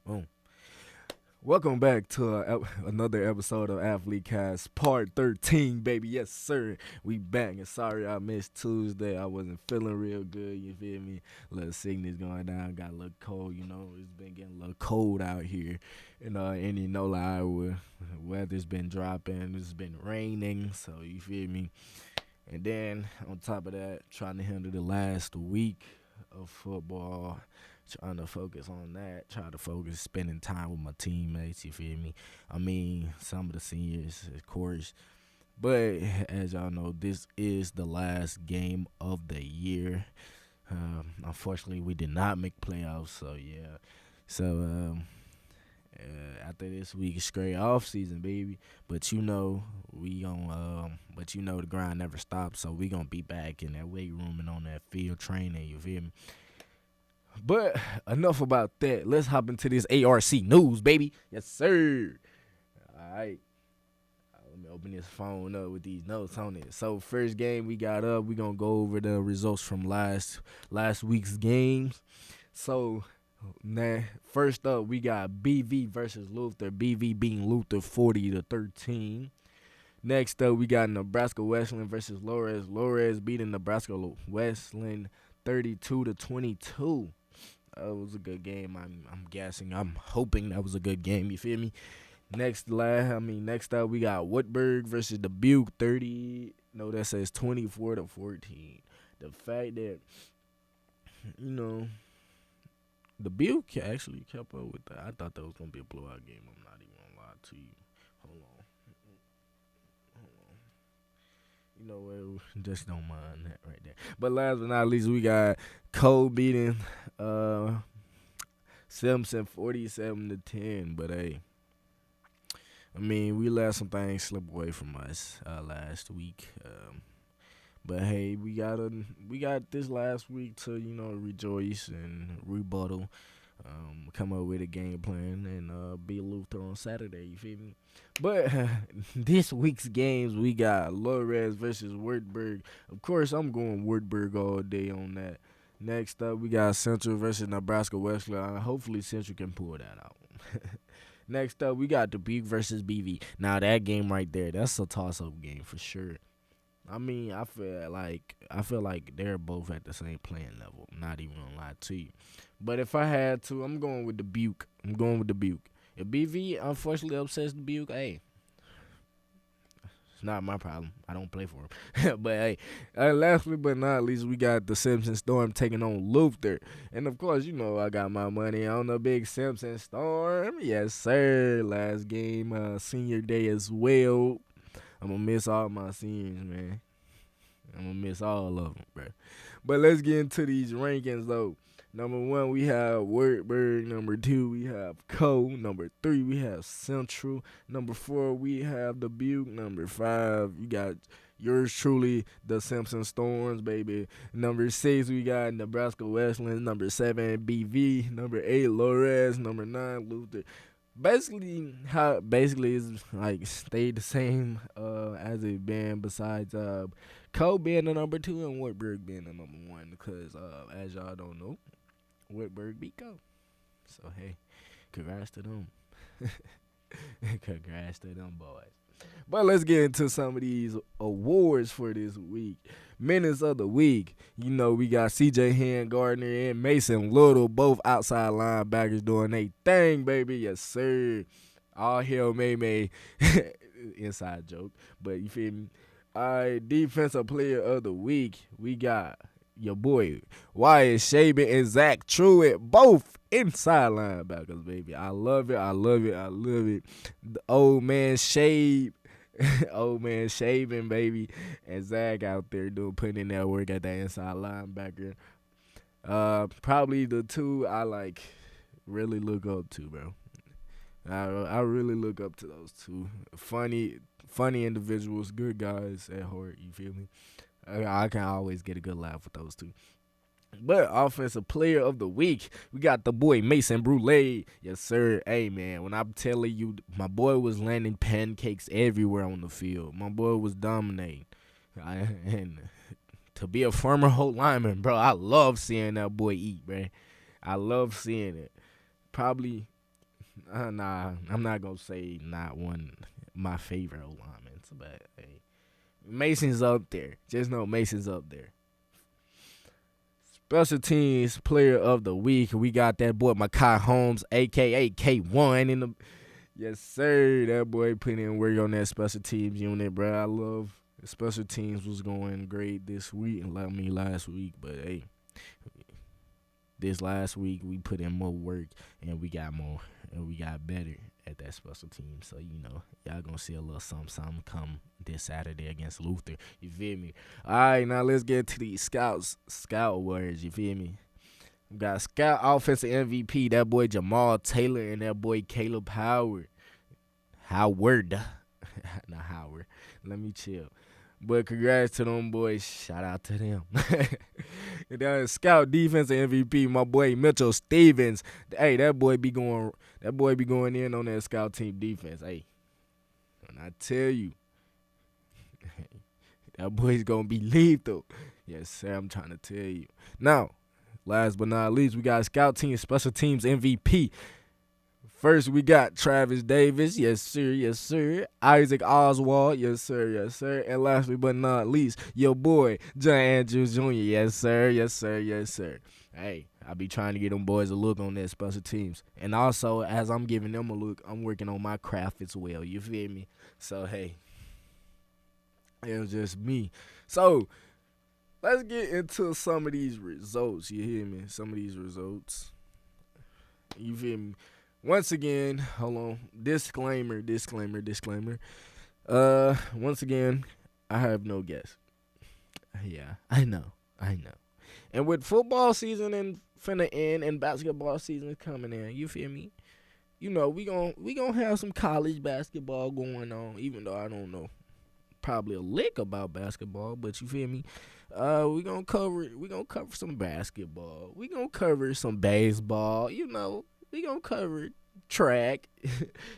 Boom. Welcome back to another episode of AthleteCast Part 13, baby. Yes, sir. We back. And sorry I missed Tuesday. I wasn't feeling real good. You feel me? A little sickness going down. Got a little cold. It's been getting a little cold out here. And you know, like, weather's been dropping. It's been raining. So, you feel me? And then, on top of that, trying to handle the last week of football, trying to focus on that, try to focus spending time with my teammates, you feel me? I mean, some of the seniors, of course. But as y'all know, this is the last game of the year. Unfortunately, we did not make playoffs, so yeah. After this week, it's straight off season, baby. But the grind never stops. So we gonna be back in that weight room and on that field training. You feel me? But enough about that. Let's hop into this ARC news, baby. Yes, sir. All right. Let me open this phone up with these notes on it. So first game we got up. We gonna go over the results from last week's games. So first up we got BV versus Luther. BV beating Luther 40-13. Next up we got Nebraska Westland versus Lores. Lores beating Nebraska Westland 32-22. It was a good game. I'm guessing. I'm hoping that was a good game. You feel me? Next up we got Woodburg versus Dubuque 30. No, that says 24-14. The fact that you know Dubuque actually kept up with that. I thought that was gonna be a blowout game. I'm not even gonna lie to you. Hold on. You know what? Just don't mind that right there. But last but not least, we got Cole beating Simpson 47-10. But hey, I mean, we let some things slip away from us last week. But hey, we got this last week to rejoice and rebuttal, come up with a game plan and be Luther on Saturday. You feel me? But this week's games we got Lores versus Wartburg. Of course, I'm going Wartburg all day on that. Next up, we got Central versus Nebraska Westland. Hopefully, Central can pull that out. Next up, we got Dubuque versus BV. Now that game right there, that's a toss-up game for sure. I mean, I feel like they're both at the same playing level. I'm not even gonna lie to you. But if I had to, I'm going with Dubuque. If BV unfortunately upsets Dubuque, hey, it's not my problem. I don't play for him. But hey, lastly but not least, we got the Simpson Storm taking on Luther. And of course, I got my money on the big Simpson Storm. Yes, sir. Last game, senior day as well. I'm going to miss all my seniors, man. I'm going to miss all of them, bro. But let's get into these rankings, though. Number 1, we have Wartburg. Number 2, we have Co. Number 3, we have Central. Number 4, we have Dubuque. Number 5, you got yours truly, the Simpson Storms, baby. Number 6, we got Nebraska Westland. Number 7, BV. Number 8, Lores. Number 9, Luther. Basically is like stayed the same as it been, besides Cole being the number 2 and Wartburg being the number 1, because as y'all don't know, Wartburg beat Cole. So hey, congrats to them. Congrats to them boys. But let's get into some of these awards for this week. Minutes of the week. We got CJ Hand Gardner and Mason Little, both outside linebackers doing their thing, baby. Yes, sir. All hail May. Inside joke. But you feel me? All right, defensive player of the week. We got your boy Wyatt Shaben and Zach Truitt, both inside linebackers, baby. I love it. The old man Shabe, old man Shaben, baby, and Zach out there putting in that work at that inside linebacker. Probably the two I really look up to, bro. I really look up to those two. Funny individuals, good guys at heart. You feel me? I can always get a good laugh with those two. But offensive player of the week, we got the boy Mason Brule. Yes, sir. Hey, man, when I'm telling you, my boy was landing pancakes everywhere on the field. My boy was dominating. And to be a former Holt lineman, bro, I love seeing that boy eat, bro. I love seeing it. Probably Nah, I'm not gonna say not one my favorite linemen, but hey, Mason's up there. Just know Mason's up there. Special teams player of the week. We got that boy Makai Holmes, aka K1 in the. Yes, sir. That boy put in work on that special teams unit, bro. I love special teams was going great this week and last week, but hey, this last week we put in more work and we got more and we got better at that special team. So y'all gonna see a little something come this Saturday against Luther. You feel me? All right, now let's get to these scout words. You feel me? We got scout offensive MVP, that boy Jamal Taylor and that boy Caleb Howard. Not Howard. Let me chill. But congrats to them boys. Shout out to them. And then scout defensive MVP, my boy Mitchell Stevens. Hey, that boy be going in on that scout team defense. Hey, and I tell you, that boy's gonna be lethal. Yes, sir. I'm trying to tell you. Now, last but not least, we got scout team special teams MVP. First, we got Travis Davis, yes sir, yes sir. Isaac Oswald, yes sir, yes sir. And lastly but not least, your boy John Andrews Jr., yes sir, yes sir, yes sir. Hey, I be trying to get them boys a look on their special teams, and also as I'm giving them a look, I'm working on my craft as well. You feel me? So hey, it was just me. So let's get into some of these results. You hear me? Some of these results. You feel me? Once again, hold on. Disclaimer. Once again, I have no guess. Yeah, I know. And with football season and finna end and basketball season coming in, you feel me? We gon' have some college basketball going on, even though I don't know probably a lick about basketball, but you feel me? We gonna cover some basketball. We gonna cover some baseball. We gonna cover track.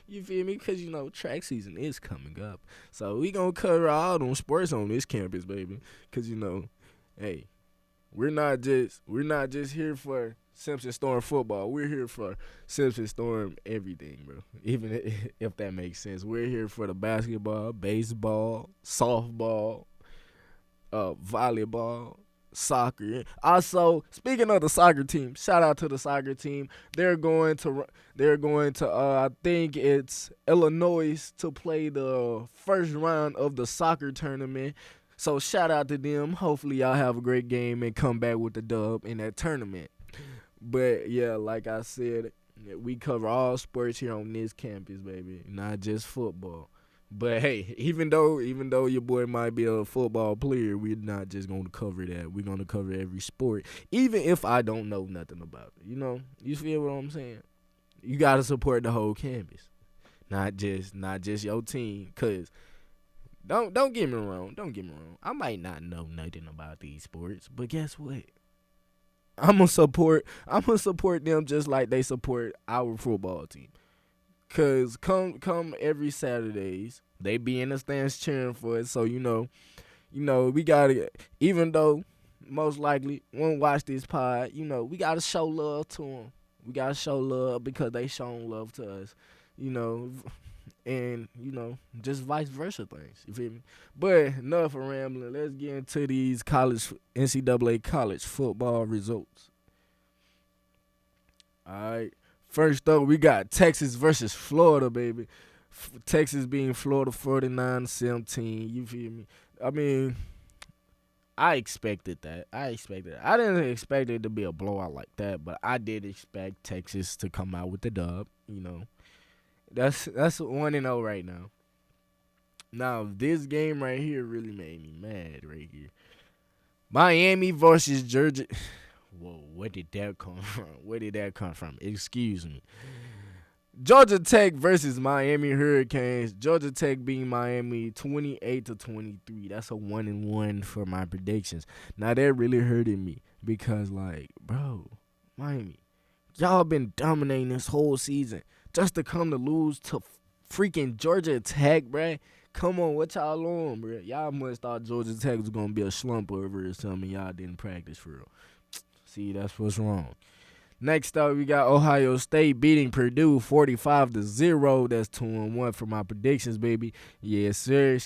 You feel me? Because track season is coming up, so we gonna cover all them sports on this campus, baby. Because hey, we're not just here for Simpson Storm football. We're here for Simpson Storm everything, bro. Even if that makes sense, we're here for the basketball, baseball, softball, volleyball, soccer. Also, speaking of the soccer team, shout out to the soccer team. They're going to I think it's Illinois to play the first round of the soccer tournament. So shout out to them. Hopefully y'all have a great game and come back with the dub in that tournament. But yeah, like I said, we cover all sports here on this campus, baby, not just football. But hey, even though your boy might be a football player, we're not just gonna cover that. We're gonna cover every sport, even if I don't know nothing about it. You feel what I'm saying? You gotta support the whole campus, not just your team. Cause don't get me wrong. I might not know nothing about these sports, but guess what? I'm gonna support them just like they support our football team. Cause come every Saturdays, they be in the stands cheering for us. So we gotta, even though most likely won't watch this pod, we gotta show love to them. We gotta show love because they shown love to us, and just vice versa things. You feel me? But enough for rambling. Let's get into these NCAA college football results. All right. First up, we got Texas versus Florida, baby. Texas being Florida 49-17. You feel me? I mean, I expected that. I didn't expect it to be a blowout like that, but I did expect Texas to come out with the dub. That's 1-0 right now. Now, this game right here really made me mad right here. Miami versus Georgia. Whoa, where did that come from? Excuse me. Georgia Tech versus Miami Hurricanes. Georgia Tech beating Miami 28-23. That's a 1-1 for my predictions. Now that really hurted me because, bro, Miami, y'all been dominating this whole season just to come to lose to freaking Georgia Tech, bruh. Come on, what y'all on, bruh? Y'all must thought Georgia Tech was gonna be a slump over or something. Y'all didn't practice for real. See, that's what's wrong. Next up, we got Ohio State beating Purdue 45-0. That's 2-1 for my predictions, baby. Yes, sir.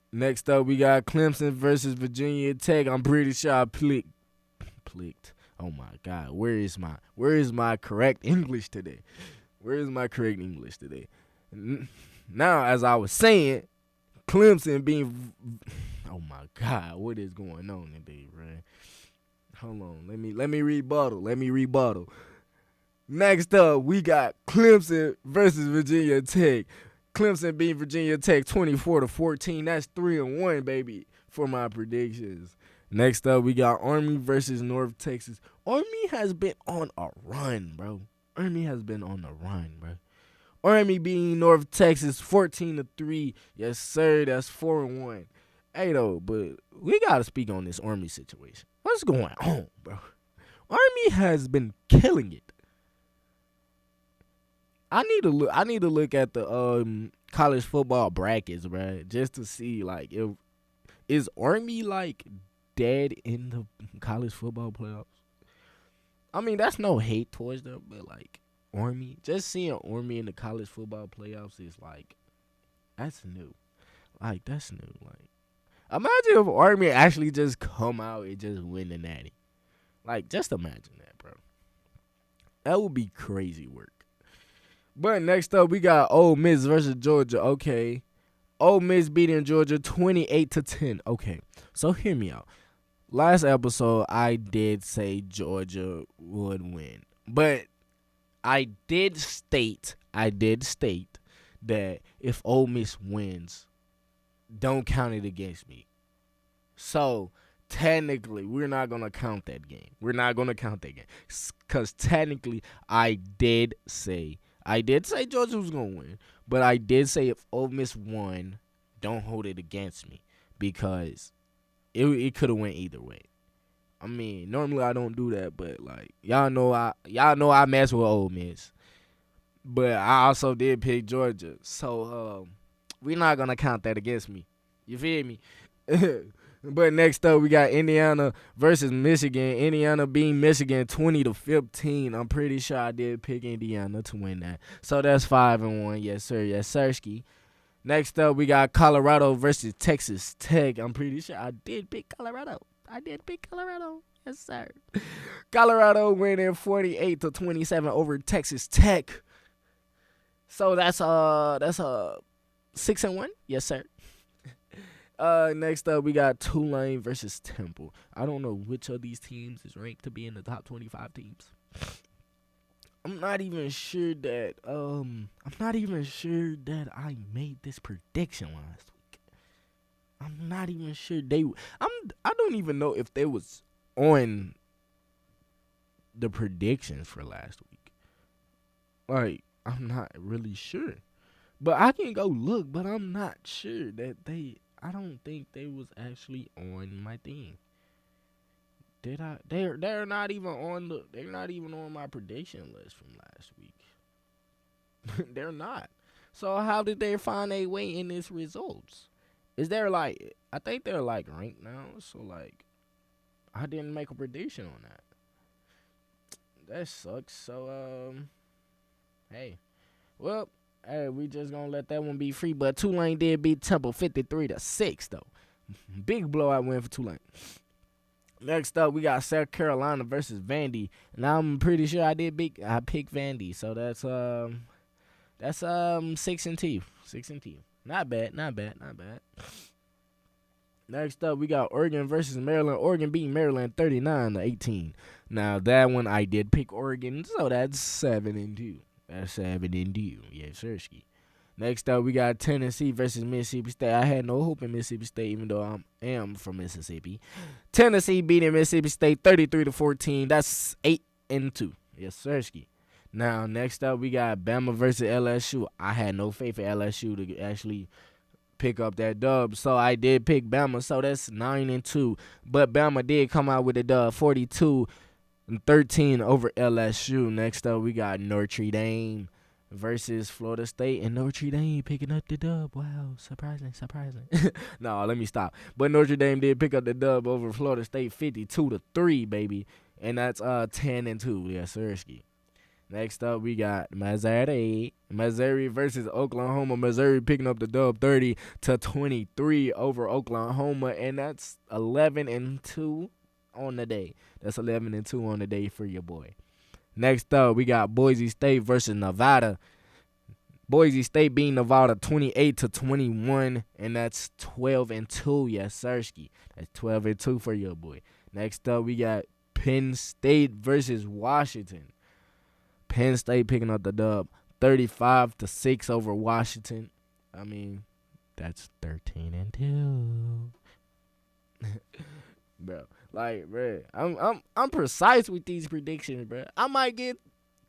Next up, we got Clemson versus Virginia Tech. I'm pretty sure I plicked. Oh my God, where is my correct English today? Now, as I was saying, Clemson being. Oh my God, what is going on today, man? Hold on, let me rebuttal. Next up, we got Clemson versus Virginia Tech. Clemson beat Virginia Tech 24-14. That's 3-1, baby, for my predictions. Next up, we got Army versus North Texas. Army has been on a run, bro. Army beating North Texas 14-3. Yes, sir. That's 4-1. Hey, though, but we got to speak on this Army situation. What's going on, bro? Army has been killing it. I need to look at the college football brackets, bro, just to see like if is Army like dead in the college football playoffs. I mean, that's no hate towards them, but like Army, just seeing Army in the college football playoffs is like that's new. Like imagine if Army actually just come out and just win the Natty. Like just imagine that, bro. That would be crazy work. But next up, we got Ole Miss versus Georgia. Okay. Ole Miss beating Georgia 28-10. Okay. So hear me out. Last episode, I did say Georgia would win. But I did state that if Ole Miss wins, don't count it against me. So technically, we're not going to count that game. Because technically, I did say Georgia was going to win, but I did say if Ole Miss won, don't hold it against me because it could have went either way. I mean, normally I don't do that, but like y'all know I mess with Ole Miss, but I also did pick Georgia, so we're not gonna count that against me. You feel me? But next up, we got Indiana versus Michigan. Indiana beating Michigan 20-15. I'm pretty sure I did pick Indiana to win that. So that's 5-1. Yes, sir. Yes, sirski. Next up, we got Colorado versus Texas Tech. I'm pretty sure I did pick Colorado. Yes, sir. Colorado winning 48-27 over Texas Tech. So that's 6-1. Yes, sir. Next up, we got Tulane versus Temple. I don't know which of these teams is ranked to be in the top 25 teams. I'm not even sure that I made this prediction last week. I'm not even sure I don't even know if they was on the predictions for last week. Like, I'm not really sure. But I can go look, but I'm not sure that I don't think they was actually on my thing. Did I? They're not even on my prediction list from last week. They're not. So how did they find their way in these results? Is there like I think they're like ranked now, so like I didn't make a prediction on that. That sucks. So hey. Well, hey, we just gonna let that one be free. But Tulane did beat Temple 53-6 though. Big blowout win for Tulane. Next up, we got South Carolina versus Vandy, and I'm pretty sure I picked Vandy. So that's 6-2. 6-2. Not bad. Next up, we got Oregon versus Maryland. Oregon beat Maryland 39-18. Now that one I did pick Oregon, so that's 7-2. That's 7-2. Yes, sirski. Next up, we got Tennessee versus Mississippi State. I had no hope in Mississippi State, even though I am from Mississippi. Tennessee beating Mississippi State 33-14. That's 8-2. Yes, sirski. Now, next up, we got Bama versus LSU. I had no faith in LSU to actually pick up that dub, so I did pick Bama. So that's 9-2. But Bama did come out with a dub, 42-13 over LSU. Next up, we got Notre Dame versus Florida State, and Notre Dame picking up the dub. Wow, surprising. No, let me stop. But Notre Dame did pick up the dub over Florida State 52-3, baby. and that's 10-2. Yes, sirski. Next up, we got Missouri versus Oklahoma. Missouri picking up the dub 30-23 over Oklahoma, and that's 11-2 on the day. That's 11-2 on the day for your boy. Next up, we got Boise State versus Nevada. Boise State beating Nevada 28-21, and that's 12-2. Yes, sirski. That's 12-2 for your boy. Next up, we got Penn State versus Washington. Penn State picking up the dub 35-6 over Washington. I mean, that's 13-2. Bro, like, bro, I'm precise with these predictions, bro. I might get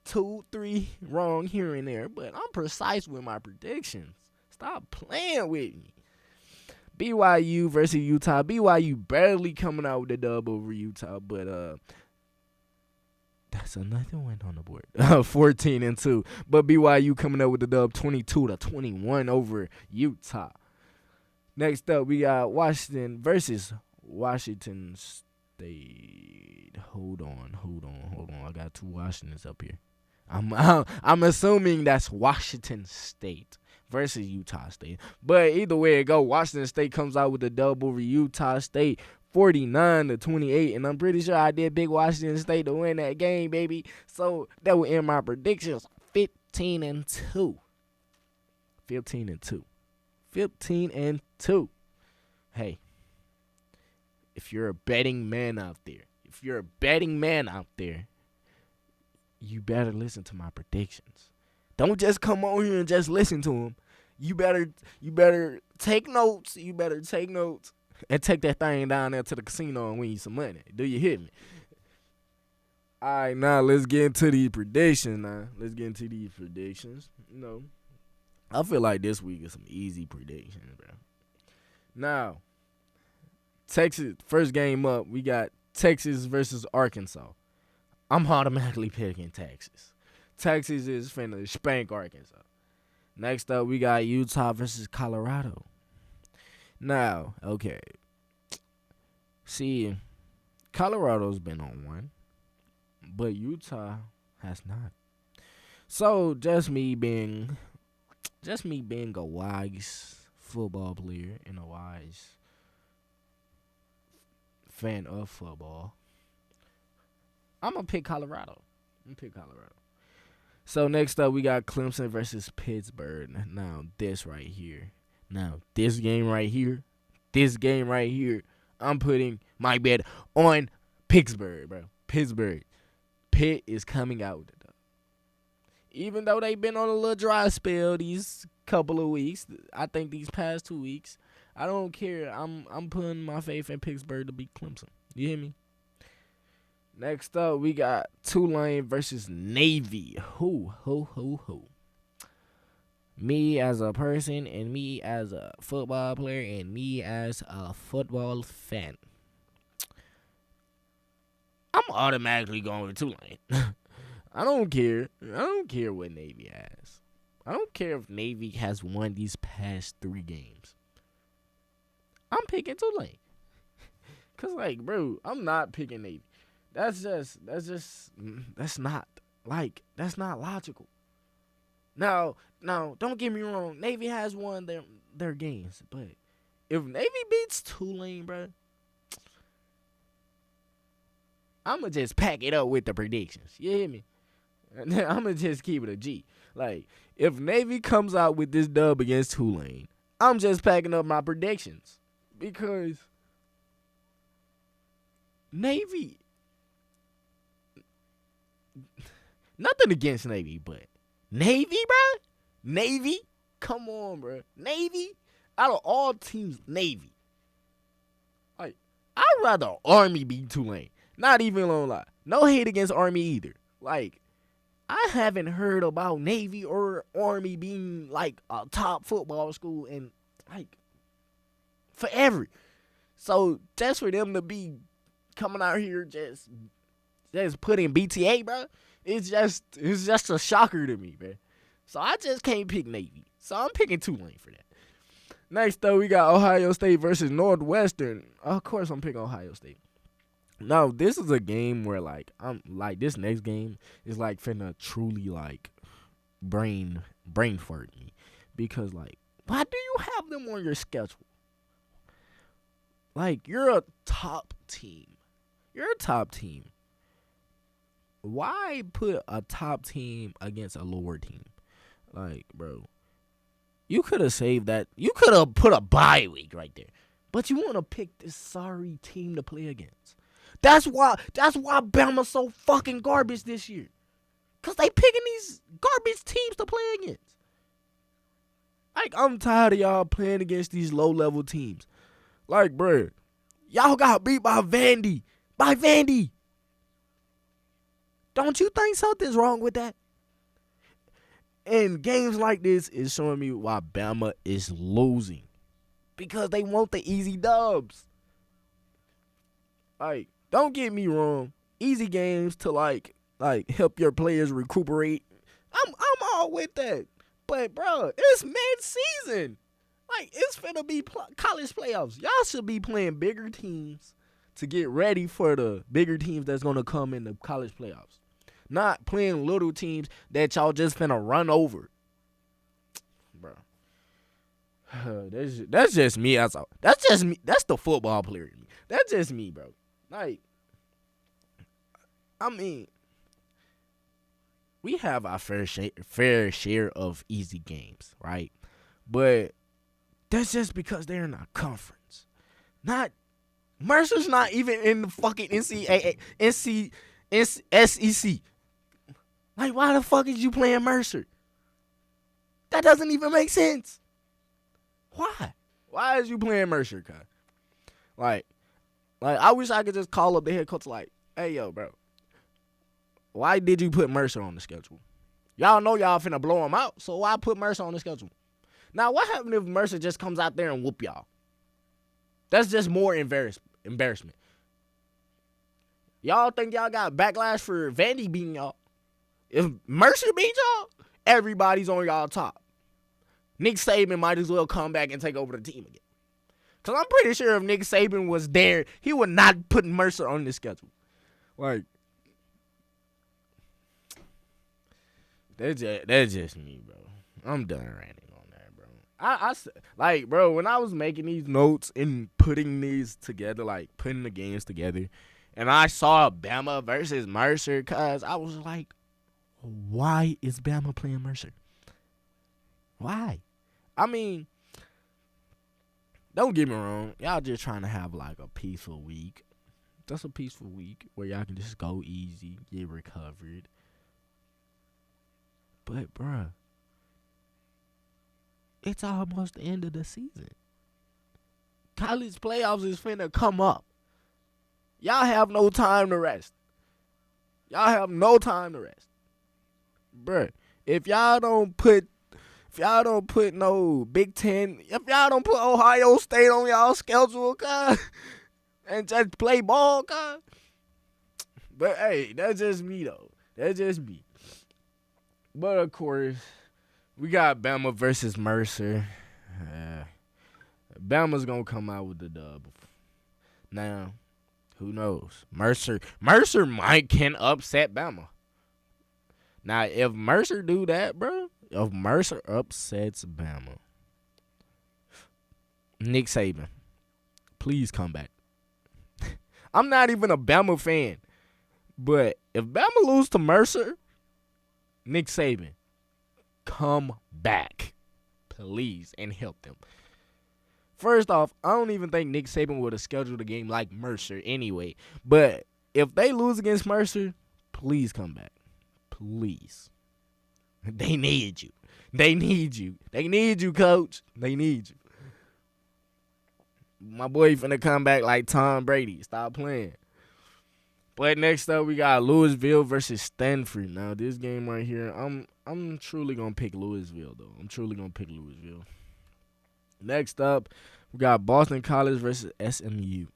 2-3 wrong here and there, but I'm precise with my predictions. Stop playing with me. BYU versus Utah. BYU barely coming out with the dub over Utah, but that's another win on the board. 14-2. But BYU coming up with the dub 22-21 over Utah. Next up, we got Washington versus Washington State. Hold on. I got two Washingtons up here. I'm assuming that's Washington State versus Utah State. But either way it go, Washington State comes out with the dub over Utah State 49-28, and I'm pretty sure I did big Washington State to win that game, baby. So that will end my predictions 15-2. 15-2. Hey, if you're a betting man out there, you better listen to my predictions. Don't just come on here and just listen to them. You better take notes. And take that thing down there to the casino and win you some money. Do you hear me? All right, now let's get into these predictions. You know, I feel like this week is some easy predictions, bro. Now, Texas, first game up, we got Texas versus Arkansas. I'm automatically picking Texas. Texas is finna spank Arkansas. Next up, we got Utah versus Colorado. Now, okay. See, Colorado's been on one, but Utah has not. So just me being a wise football player and a wise fan of football, I'm gonna pick Colorado. So next up, we got Clemson versus Pittsburgh. Now this game right here, I'm putting my bet on Pittsburgh, bro. Pitt is coming out with it. Even though they've been on a little dry spell these couple of weeks, I think these past 2 weeks, I don't care. I'm putting my faith in Pittsburgh to beat Clemson. You hear me? Next up, we got Tulane versus Navy. Who? Me as a person, and me as a football player, and me as a football fan. I'm automatically going with Tulane. I don't care what Navy has. I don't care if Navy has won these past 3 games. I'm picking Tulane. Cause bro, I'm not picking Navy. That's not logical. Now, don't get me wrong. Navy has won their games, but if Navy beats Tulane, bro, I'ma just pack it up with the predictions. You hear me? I'ma just keep it a G. If Navy comes out with this dub against Tulane, I'm just packing up my predictions because Navy. Nothing against Navy, but Navy, bro. Navy, come on, bro. Navy, out of all teams, Navy. I'd rather Army beat Tulane. Not even gonna lie. No hate against Army either. I haven't heard about Navy or Army being a top football school in forever. So just for them to be coming out here just putting BTA, bro, it's just a shocker to me, man. So I just can't pick Navy. So I'm picking Tulane for that. Next up, we got Ohio State versus Northwestern. Of course, I'm picking Ohio State. No, this is a game where like I'm like this next game is like finna truly like brain fart me because like why do you have them on your schedule? Like you're a top team. You're a top team. Why put a top team against a lower team? Like, bro, you could have saved that. You could have put a bye week right there. But you want to pick this sorry team to play against. That's why Bama's so fucking garbage this year. Cause they picking these garbage teams to play against. Like I'm tired of y'all playing against these low level teams. Like, bro, y'all got beat by Vandy. By Vandy. Don't you think something's wrong with that? And games like this is showing me why Bama is losing. Because they want the easy dubs. Like, don't get me wrong. Easy games to like help your players recuperate. I'm all with that. But bro, it's mid-season. Like it's finna be college playoffs. Y'all should be playing bigger teams to get ready for the bigger teams that's gonna come in the college playoffs. Not playing little teams that y'all just finna run over. Bro. That's just me. That's just me. That's the football player in me. That's just me, bro. Like, I mean, we have our fair share of easy games, right? But that's just because they're in our conference. Not Mercer's not even in the fucking SEC. Like, why the fuck is you playing Mercer? That doesn't even make sense. Why? Why is you playing Mercer, cuz? Like, I wish I could just call up the head coach like, hey, yo, bro, why did you put Mercer on the schedule? Y'all know y'all finna blow him out, so why put Mercer on the schedule? Now, what happens if Mercer just comes out there and whoop y'all? That's just more embarrassment. Y'all think y'all got backlash for Vandy beating y'all? If Mercer beat y'all, everybody's on y'all top. Nick Saban might as well come back and take over the team again. Because I'm pretty sure if Nick Saban was there, he would not put Mercer on the schedule. Like, that's just me, bro. I'm done ranting on that, bro. Like, bro, when I was making these notes and putting these together, like, putting the games together, and I saw Bama versus Mercer, cuz I was like, why is Bama playing Mercer? Why? I mean, don't get me wrong. Y'all just trying to have like a peaceful week. That's a peaceful week where y'all can just go easy, get recovered. But, bruh, it's almost the end of the season. College playoffs is finna come up. Y'all have no time to rest. Bruh, if y'all don't put no Big Ten, if y'all don't put Ohio State on y'all schedule, God, and just play ball, God. But hey, that's just me though. That's just me. But of course, we got Bama versus Mercer. Bama's gonna come out with the dub. Now, who knows? Mercer can upset Bama. Now, if Mercer do that, bro, if Mercer upsets Bama, Nick Saban, please come back. I'm not even a Bama fan, but if Bama lose to Mercer, Nick Saban, come back, please, and help them. First off, I don't even think Nick Saban would have scheduled a game like Mercer anyway. But if they lose against Mercer, please come back. Please. They need you. They need you, coach. They need you. My boy finna come back like Tom Brady. Stop playing. But next up, we got Louisville versus Stanford. Now, this game right here, I'm truly going to pick Louisville, though. Next up, we got Boston College versus SMU.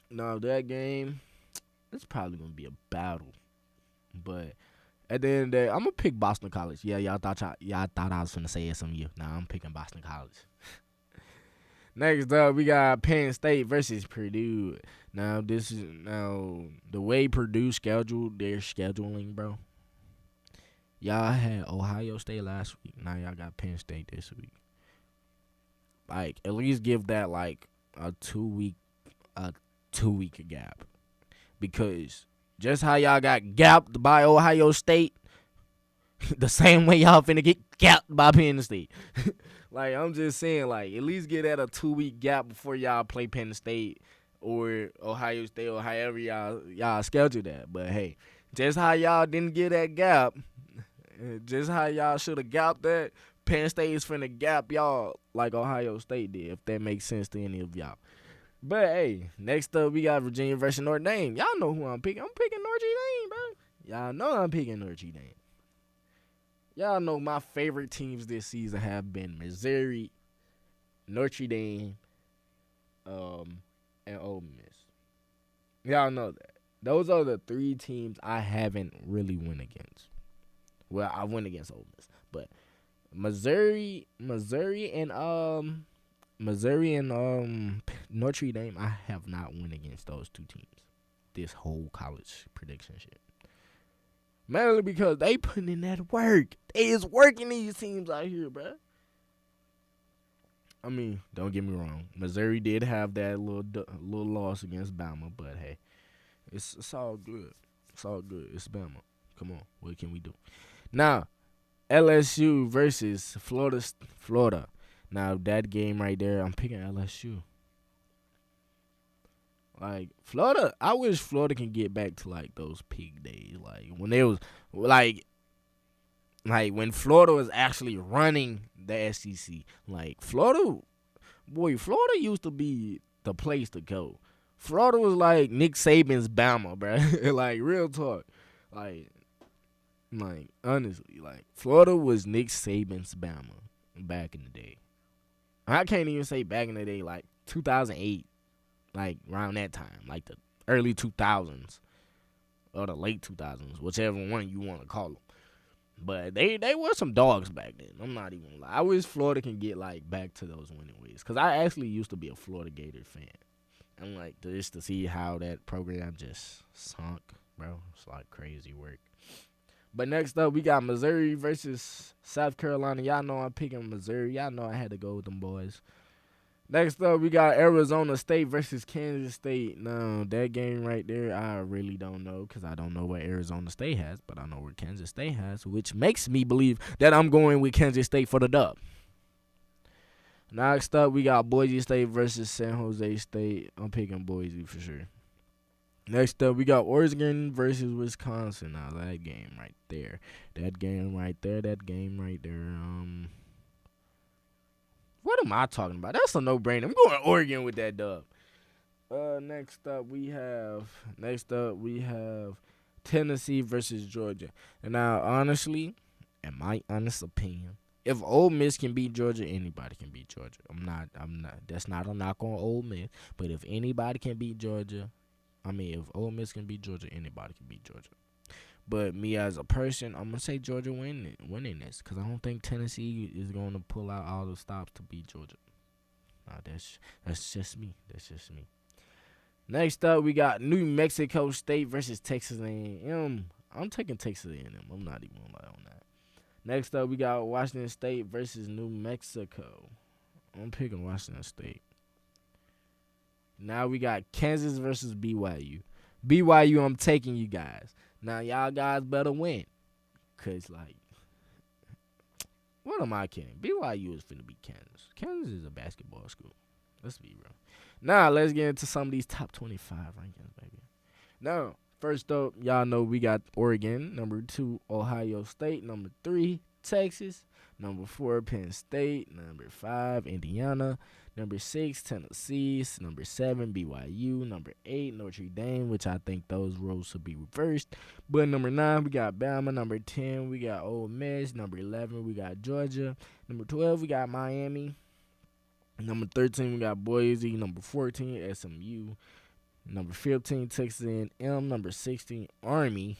Now, that game, it's probably going to be a battle. But at the end of the day, I'm going to pick Boston College. Yeah, y'all thought I was going to say SMU. Nah, I'm picking Boston College. Next up, we got Penn State versus Purdue. Now, the way Purdue scheduled their scheduling, bro. Y'all had Ohio State last week. Now y'all got Penn State this week. Like, at least give that like a 2 week gap, because just how y'all got gapped by Ohio State, the same way y'all finna get gapped by Penn State. Like, I'm just saying, like, at least get that a 2 week gap before y'all play Penn State or Ohio State or however y'all schedule that. But hey, just how y'all didn't get that gap, just how y'all should have gapped that, Penn State is finna gap y'all like Ohio State did, if that makes sense to any of y'all. But hey, next up we got Virginia versus Notre Dame. Y'all know who I'm picking. I'm picking Notre Dame, bro. Y'all know I'm picking Notre Dame. Y'all know my favorite teams this season have been Missouri, Notre Dame, and Ole Miss. Y'all know that. Those are the three teams I haven't really won against. Well, I went against Ole Miss, but Missouri and Notre Dame, I have not won against those two teams this whole college prediction shit. Mainly because they putting in that work. They is working these teams out here, bruh. I mean, don't get me wrong. Missouri did have that little loss against Bama, but hey, it's all good. It's all good. It's Bama. Come on, what can we do? Now, LSU versus Florida. Now, that game right there, I'm picking LSU. Like, Florida, I wish Florida can get back to, like, those peak days. Like, when they was, like when Florida was actually running the SEC. Like, Florida used to be the place to go. Florida was like Nick Saban's Bama, bro. Like, real talk. Like, honestly, like, Florida was Nick Saban's Bama back in the day. I can't even say back in the day, like 2008, like around that time, like the early 2000s or the late 2000s, whichever one you want to call them. But they were some dogs back then. I'm not even gonna lie. I wish Florida can get like back to those winning ways, because I actually used to be a Florida Gator fan. I'm like, just to see how that program just sunk, bro. It's like crazy work. But next up, we got Missouri versus South Carolina. Y'all know I'm picking Missouri. Y'all know I had to go with them boys. Next up, we got Arizona State versus Kansas State. Now, that game right there, I really don't know, because I don't know what Arizona State has, but I know what Kansas State has, which makes me believe that I'm going with Kansas State for the dub. Next up, we got Boise State versus San Jose State. I'm picking Boise for sure. Next up, we got Oregon versus Wisconsin. Now, that game right there. What am I talking about? That's a no-brainer. I'm going Oregon with that dub. Next up, we have Tennessee versus Georgia. And now, honestly, in my honest opinion, if Ole Miss can beat Georgia, anybody can beat Georgia. I'm not. That's not a knock on Ole Miss. But if anybody can beat Georgia, if Ole Miss can beat Georgia, anybody can beat Georgia. But me as a person, I'm gonna say Georgia winning this, because I don't think Tennessee is going to pull out all the stops to beat Georgia. That's just me. Next up, we got New Mexico State versus Texas A&M. I'm taking Texas A&M. I'm not even gonna lie on that. Next up, we got Washington State versus New Mexico. I'm picking Washington State. Now we got Kansas versus BYU. BYU, I'm taking you guys. Now, y'all guys better win. Because, like, what am I kidding? BYU is finna beat Kansas. Kansas is a basketball school. Let's be real. Now, let's get into some of these top 25 rankings, baby. Now, first up, y'all know we got Oregon. Number 2, Ohio State. Number 3, Texas. Number 4, Penn State. Number 5, Indiana. Number 6, Tennessee. Number 7, BYU. Number 8, Notre Dame, which I think those roles should be reversed. But number 9, we got Bama. Number 10, we got Ole Miss. Number 11, we got Georgia. Number 12, we got Miami. Number 13, we got Boise. Number 14, SMU. Number 15, Texas A&M. Number 16, Army.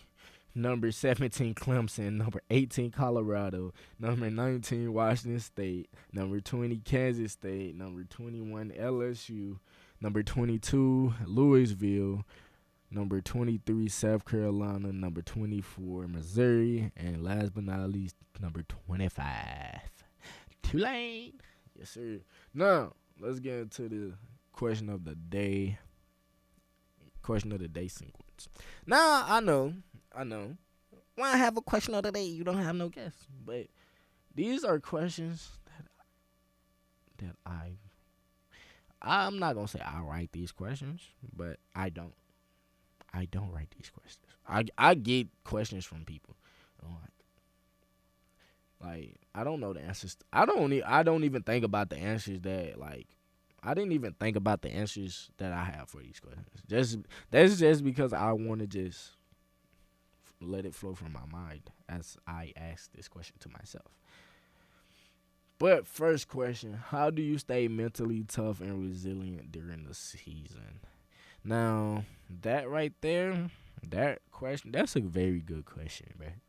Number 17, Clemson. Number 18, Colorado. Number 19, Washington State. Number 20, Kansas State. Number 21, LSU. Number 22, Louisville. Number 23, South Carolina. Number 24, Missouri. And last but not least, number 25, Tulane. Yes, sir. Now, let's get into the question of the day. Question of the day sequence. Now, I know. When I have a question of the day, you don't have no guess. But these are questions that I'm not gonna say I write these questions, but I don't. I don't write these questions. I get questions from people. Like I don't know the answers. I don't even think about the answers that like. I didn't even think about the answers that I have for these questions. That's just because I want to just let it flow from my mind as I ask this question to myself. But first question, how do you stay mentally tough and resilient during the season? Now, that right there, that question, that's a very good question, man.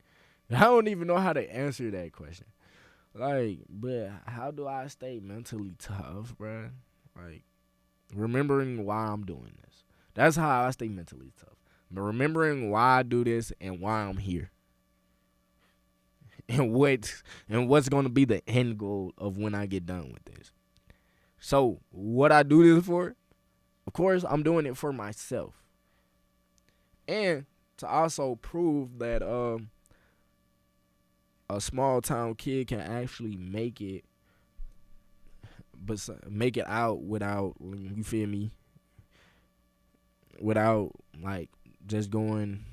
I don't even know how to answer that question. Like, but how do I stay mentally tough, bruh? Like, remembering why I'm doing this. That's how I stay mentally tough. But remembering why I do this and why I'm here. And what's going to be the end goal of when I get done with this. So, what I do this for? Of course, I'm doing it for myself. And to also prove that a small town kid can actually make it, but make it out without, you feel me, without like just going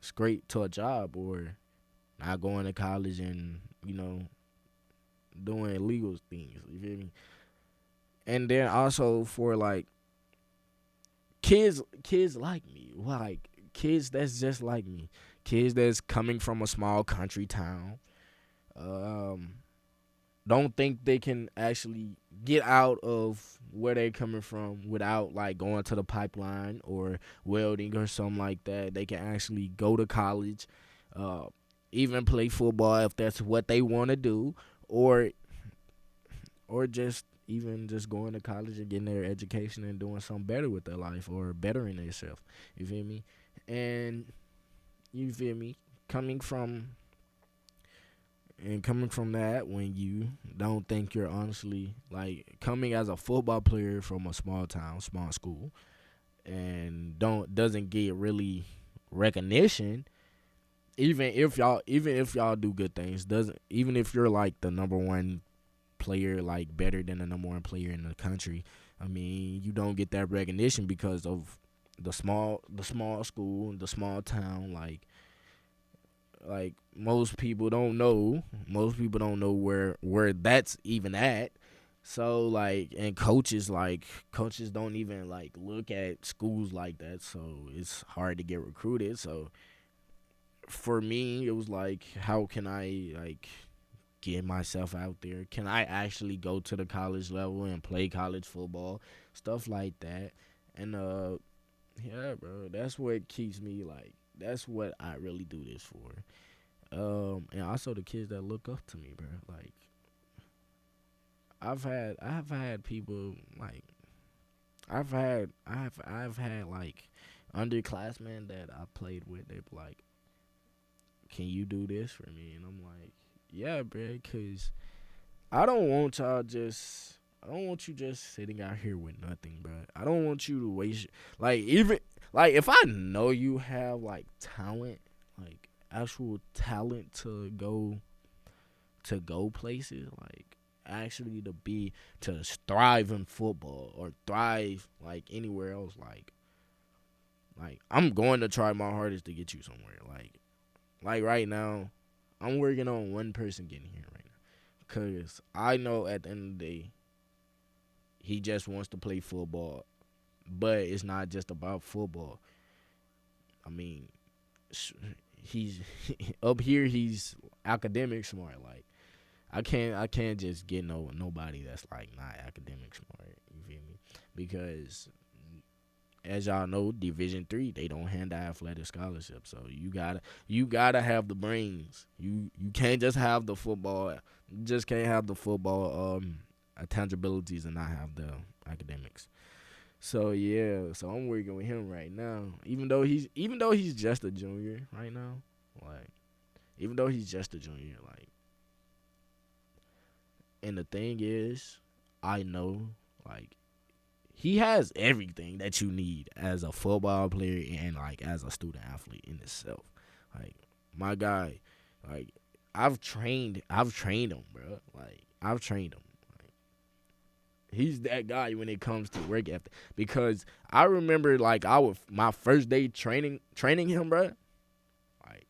straight to a job or not going to college and doing illegal things. You feel me? And then also for like kids like me, like kids that's just like me, kids that's coming from a small country town. Don't think they can actually get out of where they're coming from without like going to the pipeline or welding or something like that. They can actually go to college, even play football if that's what they want to do, or just even just going to college and getting their education and doing something better with their life or bettering themselves. You feel me? And you feel me? Coming from that, when you don't think you're honestly like coming as a football player from a small town, small school, and doesn't get really recognition, even if y'all do good things, doesn't even if you're like the number one player, like better than the number one player in the country, I mean, you don't get that recognition because of the small school, the small town. Like most people don't know where that's even at. So like, and coaches don't even like look at schools like that, so it's hard to get recruited. So for me, it was like, how can I like get myself out there? Can I actually go to the college level and play college football, stuff like that? And yeah, bro, that's what keeps me like. That's what I really do this for. And also the kids that look up to me, bro. Like, I've had people like, I've had like underclassmen that I played with. They be like, "Can you do this for me?" And I'm like, "Yeah, bro, 'cause I don't want you just sitting out here with nothing, bro. I don't want you to waste, like, even like if I know you have like talent, like actual talent to go places, like actually to thrive in football or thrive like anywhere else, like I'm going to try my hardest to get you somewhere. Like right now, I'm working on one person getting here right now, cause I know at the end of the day, he just wants to play football, but it's not just about football. I mean, he's up here. He's academic smart. Like I can't just get nobody that's like not academic smart. You feel me? Because as y'all know, Division 3, they don't hand out athletic scholarships. So you gotta have the brains. You can't just have the football. You just can't have the football intangibilities and not have the academics. So yeah, so I'm working with him right now. Even though he's just a junior right now, like even though he's just a junior, like, and the thing is, I know, like, he has everything that you need as a football player and like as a student athlete in itself. Like my guy, like I've trained him, bro. Like I've trained him. Like, he's that guy when it comes to work ethic. Because I remember like my first day training him, bro. Like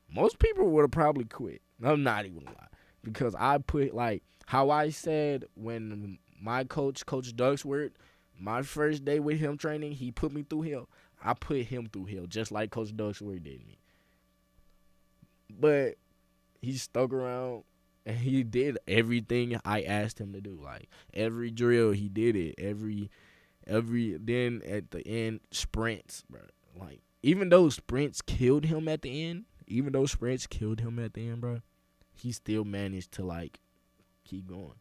most people would have probably quit. I'm not even gonna lie. Because I put like how I said when my Coach Ducksworth, my first day with him training, he put me through hell. I put him through hell just like Coach Ducksworth did me. But he stuck around and he did everything I asked him to do. Like every drill, he did it. Every then at the end sprints, bro. Like even though sprints killed him at the end, bro, he still managed to like keep going.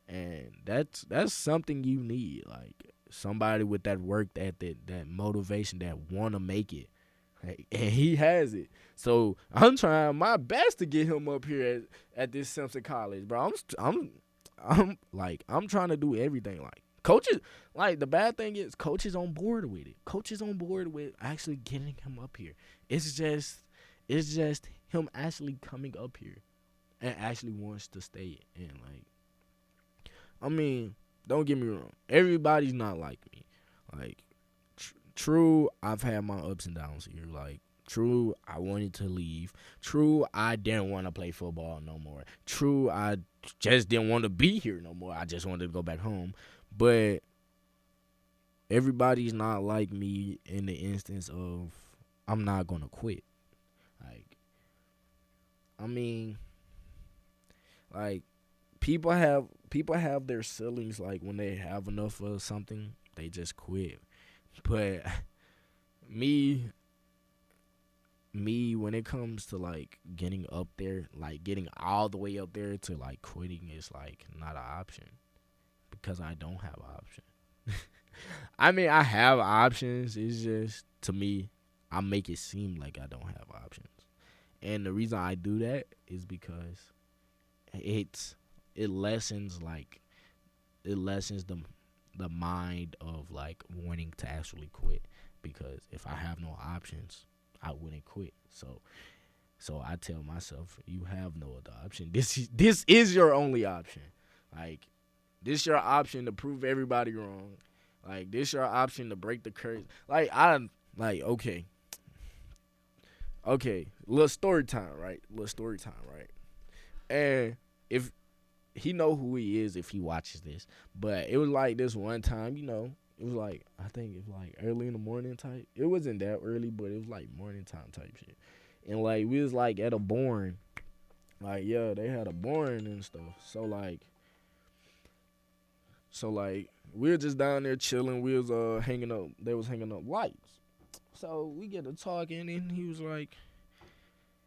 And that's something you need, like somebody with that work ethic, that motivation, that want to make it. Like, and he has it. So I'm trying my best to get him up here at this Simpson College, bro. I'm trying to do everything. Like coaches, like the bad thing is coaches on board with it. Coaches on board with actually getting him up here. It's just him actually coming up here and actually wants to stay. And like, I mean, don't get me wrong. Everybody's not like me. Like, true, I've had my ups and downs here. Like, true, I wanted to leave. True, I didn't want to play football no more. True, I just didn't want to be here no more. I just wanted to go back home. But everybody's not like me in the instance of I'm not gonna quit. Like, I mean, like people have their ceilings. Like when they have enough of something, they just quit. But me, when it comes to like getting up there, like getting all the way up there to like quitting is like not an option because I don't have an option. I mean, I have options. It's just to me, I make it seem like I don't have options. And the reason I do that is because it's it lessens like it lessens the mind of like wanting to actually quit, because if I have no options, I wouldn't quit. So I tell myself, you have no other option. This is your only option. Like this your option to prove everybody wrong. Like this your option to break the curse. Okay. Okay, little story time, right? And if he know who he is if he watches this. But it was like this one time, it was like I think it was like early in the morning type. It wasn't that early, but it was like morning time type shit. And like we was like at a barn. Like yeah, they had a barn and stuff. So like we were just down there chilling. We was hanging up. They was hanging up lights. So we get to talking, and he was like,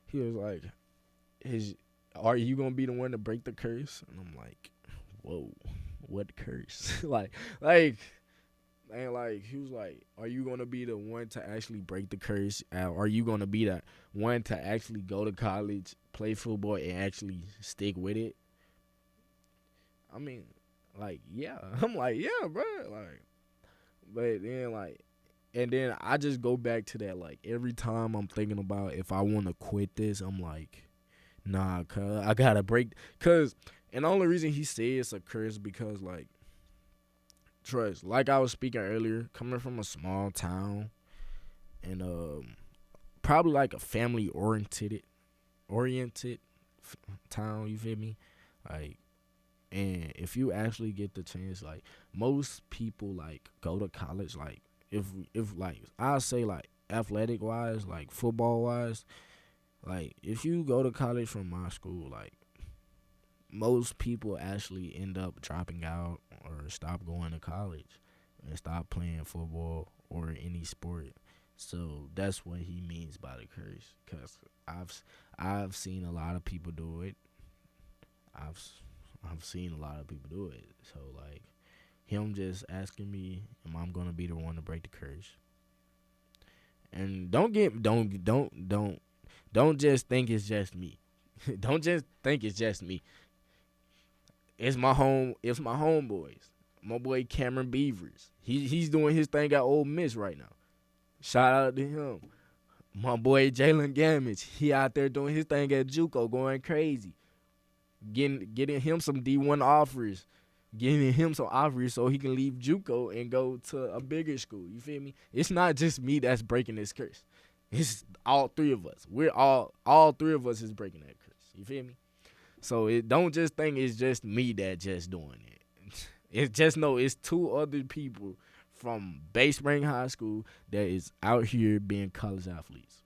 his, are you gonna be the one to break the curse? And I'm like, whoa, what curse? like, and like he was like, are you gonna be the one to actually break the curse? Are you gonna be the one to actually go to college, play football, and actually stick with it? I mean, like, yeah. I'm like, yeah, bro. Like, but then like, and then I just go back to that. Like every time I'm thinking about if I want to quit this, I'm like, nah, cuz I gotta break. And the only reason he says it's a curse because, like, trust, like I was speaking earlier, coming from a small town and probably like a family oriented town, you feel me? Like, and if you actually get the chance, like, most people, like, go to college, like, if like, I'll say, like, athletic wise, like, football wise, like, if you go to college from my school, like, most people actually end up dropping out or stop going to college and stop playing football or any sport. So that's what he means by the curse. Cause I've seen a lot of people do it. I've I've seen a lot of people do it. So like him just asking me, am I gonna be the one to break the curse? And don't just think it's just me. Don't just think it's just me. It's my homeboys. My boy Cameron Beavers. He's doing his thing at Ole Miss right now. Shout out to him. My boy Jalen Gamage. He out there doing his thing at JUCO, going crazy. Getting him some D1 offers. Getting him some offers so he can leave JUCO and go to a bigger school. You feel me? It's not just me that's breaking this curse. It's all three of us. We're all three of us is breaking that curse. You feel me? So it don't just think it's just me that just doing it. It's just no, it's two other people from Bay Spring High School that is out here being college athletes.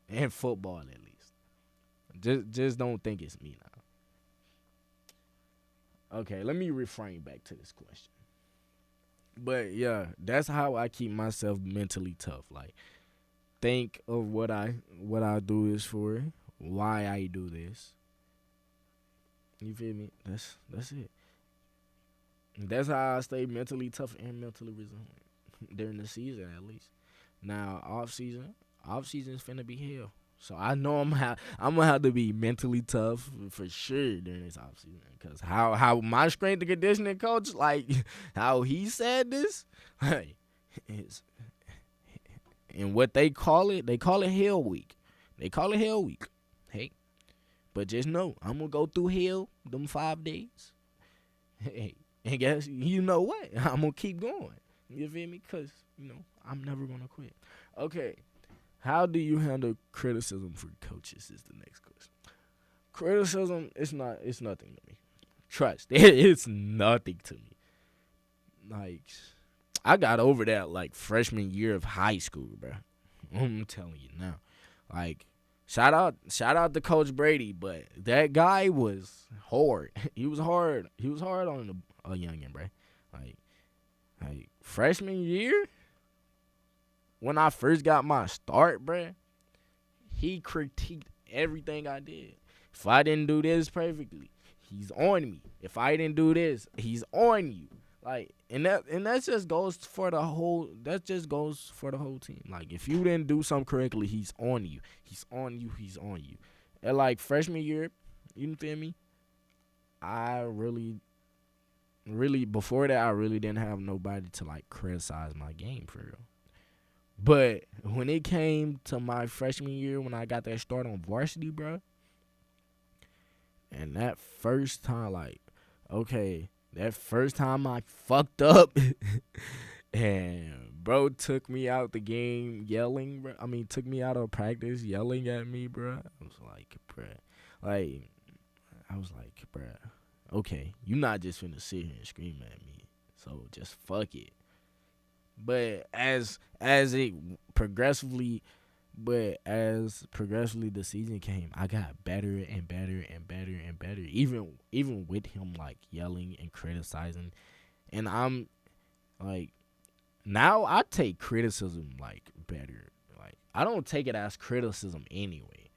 And football at least. Just don't think it's me now. Okay, let me reframe back to this question. But yeah, that's how I keep myself mentally tough. Like think of what I do this for, why I do this. You feel me? That's it. That's how I stay mentally tough and mentally resilient during the season, at least. Now, off season's finna be hell. So I know I'm gonna have to be mentally tough for sure during this off season. Cause how my strength and conditioning coach, like how he said this, like it's and what they call it hell week. They call it hell week. Hey, but just know I'm gonna go through hell them 5 days. Hey, and guess you know what? I'm gonna keep going. You feel me? Cause I'm never gonna quit. Okay, how do you handle criticism for coaches? Is the next question. Criticism, it's nothing to me. Trust, it's nothing to me. Like I got over that like freshman year of high school, bro. I'm telling you now. Like shout out to Coach Brady, but that guy was hard. He was hard. He was hard on a youngin, bro. Like freshman year, when I first got my start, bro, he critiqued everything I did. If I didn't do this perfectly, he's on me. If I didn't do this, he's on you. Like that just goes for the whole team. Like if you didn't do something correctly, he's on you. He's on you. He's on you. And like freshman year, you feel me? I really before that I really didn't have nobody to like criticize my game for real. But when it came to my freshman year when I got that start on varsity, bro, and that first time like okay, that first time I fucked up and bro took me out the game yelling, bro. I mean, took me out of practice yelling at me, bro. Like, I was like, bro, okay, you not just finna sit here and scream at me. So just fuck it. But as progressively the season came, I got better and better and better and better. Even with him like yelling and criticizing, and I'm like, now I take criticism like better. Like I don't take it as criticism anyway,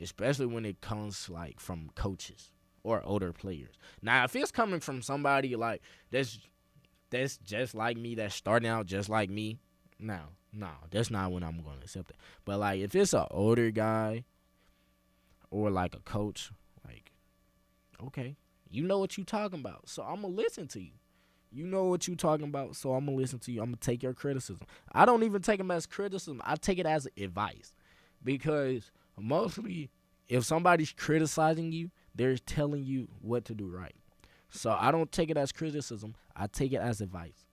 especially when it comes like from coaches or older players. Now if it's coming from somebody like that's just like me, that's starting out just like me, no, that's not when I'm gonna accept it. But like if it's an older guy or like a coach, like okay, you know what you talking about, so I'm gonna listen to you. You know what you talking about, so I'm gonna listen to you. I'm gonna take your criticism. I don't even take them as criticism. I take it as advice, because mostly if somebody's criticizing you, they're telling you what to do right. So I don't take it as criticism. I take it as advice.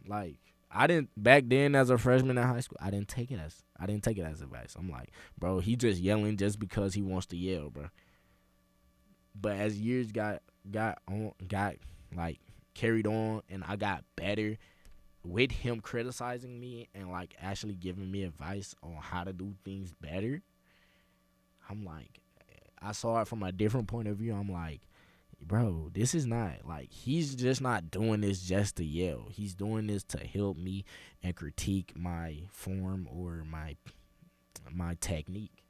Like I didn't back then as a freshman in high school. I didn't take it as advice. I'm like, bro, he just yelling just because he wants to yell, bro. But as years got like carried on, and I got better with him criticizing me and like actually giving me advice on how to do things better. I'm like, I saw it from a different point of view. I'm like, bro, this is not like he's just not doing this just to yell. He's doing this to help me and critique my form or my technique.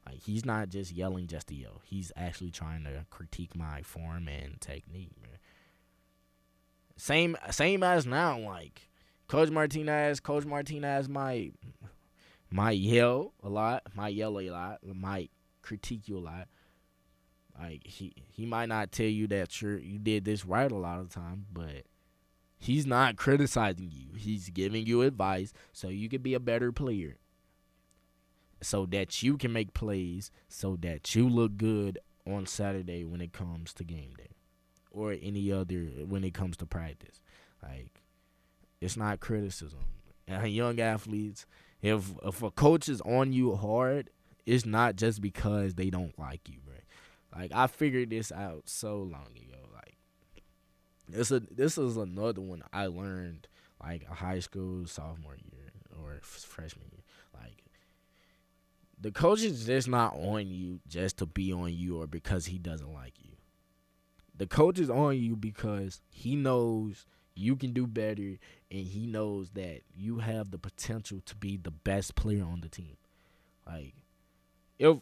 Like he's not just yelling just to yell. He's actually trying to critique my form and technique, man. Same as now, like Coach Martinez might yell a lot, might yell a lot, might critique you a lot. Like he might not tell you that you did this right a lot of the time, but he's not criticizing you. He's giving you advice so you can be a better player, so that you can make plays, so that you look good on Saturday when it comes to game day, or any other when it comes to practice. Like it's not criticism. And young athletes, if a coach is on you hard, it's not just because they don't like you, bro. Like I figured this out so long ago. Like this is another one I learned like a high school sophomore year or freshman year. Like the coach is just not on you just to be on you or because he doesn't like you. The coach is on you because he knows you can do better and he knows that you have the potential to be the best player on the team. Like if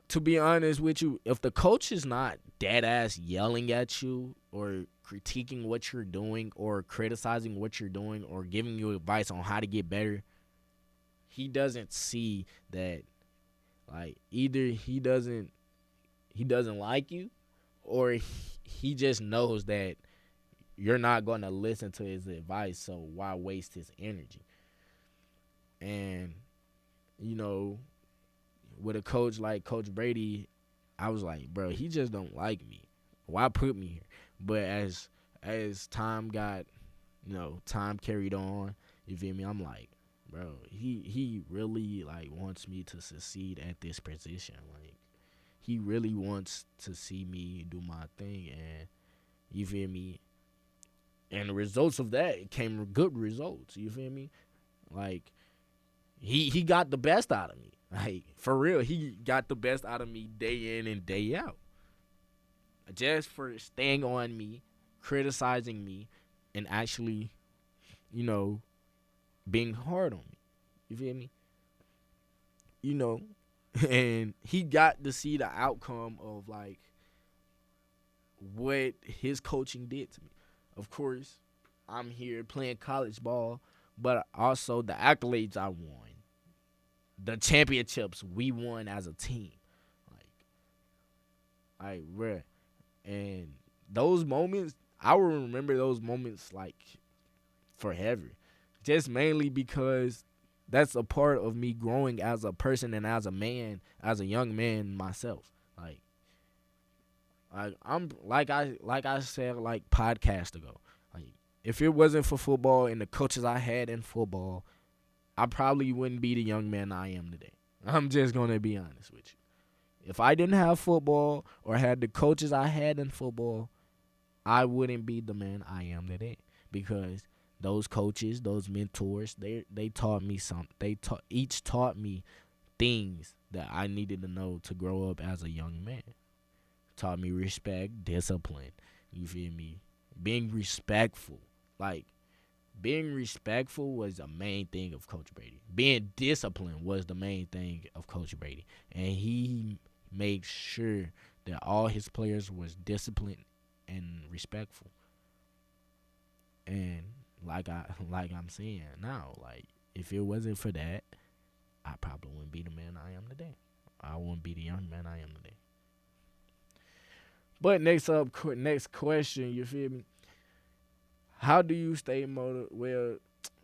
to be honest with you, if the coach is not dead ass yelling at you or critiquing what you're doing or criticizing what you're doing or giving you advice on how to get better, he doesn't see that like either he doesn't like you or he just knows that you're not going to listen to his advice, so why waste his energy? And you know, with a coach like Coach Brady, I was like, bro, he just don't like me. Why put me here? But as time got, time carried on, you feel me? I'm like, bro, he really like wants me to succeed at this position. Like he really wants to see me do my thing, and you feel me? And the results of that came good results. You feel me? Like he got the best out of me. Like for real, he got the best out of me day in and day out. Just for staying on me, criticizing me, and actually, you know, being hard on me. You feel me? You know, and he got to see the outcome of like what his coaching did to me. Of course, I'm here playing college ball, but also the accolades I won, the championships we won as a team. Bruh. And those moments, I will remember those moments like forever. Just mainly because that's a part of me growing as a person and as a man, as a young man myself. Like, I'm like I said like podcast ago. Like if it wasn't for football and the coaches I had in football, I probably wouldn't be the young man I am today. I'm just gonna be honest with you. If I didn't have football or had the coaches I had in football, I wouldn't be the man I am today. Because those coaches, those mentors, they taught me something. Each taught me things that I needed to know to grow up as a young man. Taught me respect, discipline. You feel me? Being respectful. Like being respectful was the main thing of Coach Brady. Being disciplined was the main thing of Coach Brady. And he made sure that all his players was disciplined and respectful. And I'm saying now, like if it wasn't for that, I probably wouldn't be the man I am today. I wouldn't be the young man I am today. But next question, you feel me? How do you stay motivated? Well,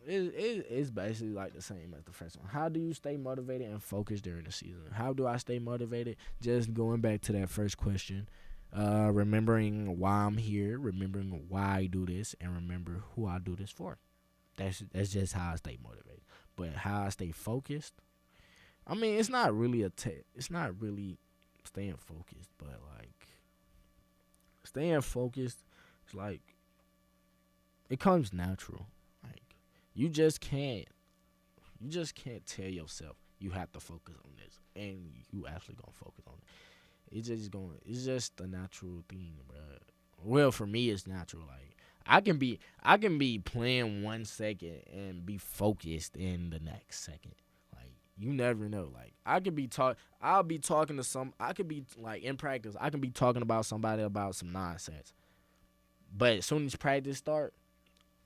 it's basically like the same as the first one. How do you stay motivated and focused during the season? How do I stay motivated? Just going back to that first question, remembering why I'm here, remembering why I do this, and remember who I do this for. That's just how I stay motivated. But how I stay focused, I mean, it's not really it's not really staying focused, but like staying focused is like it comes natural. Like you just can't tell yourself you have to focus on this and you actually gonna focus on it. It's just a natural thing, bro. Well, for me, it's natural. Like I can be playing 1 second and be focused in the next second. Like you never know. Like I'll be talking to some. I could be like in practice. I can be talking about somebody about some nonsense. But as soon as practice start,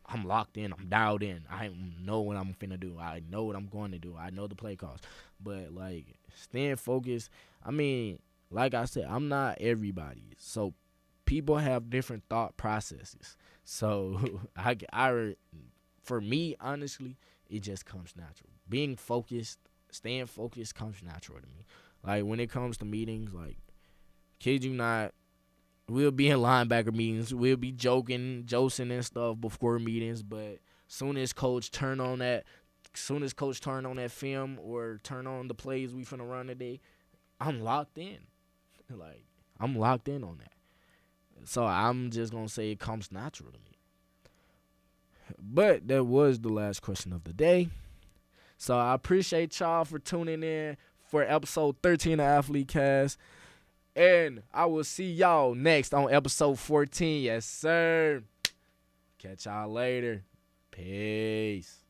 I'm locked in. I'm dialed in. I know what I'm finna do. I know what I'm going to do. I know the play calls. But like staying focused. I mean, like I said, I'm not everybody. So people have different thought processes. So for me, honestly, it just comes natural. Being focused, staying focused comes natural to me. Like when it comes to meetings, like kid you not, we'll be in linebacker meetings. We'll be joking and stuff before meetings. But soon as coach turn on that film or turn on the plays we finna run today, I'm locked in. Like I'm locked in on that. So I'm just gonna say it comes natural to me. But that was the last question of the day. So I appreciate y'all for tuning in for episode 13 of AthleteCast. And I will see y'all next on episode 14. Yes, sir. Catch y'all later. Peace.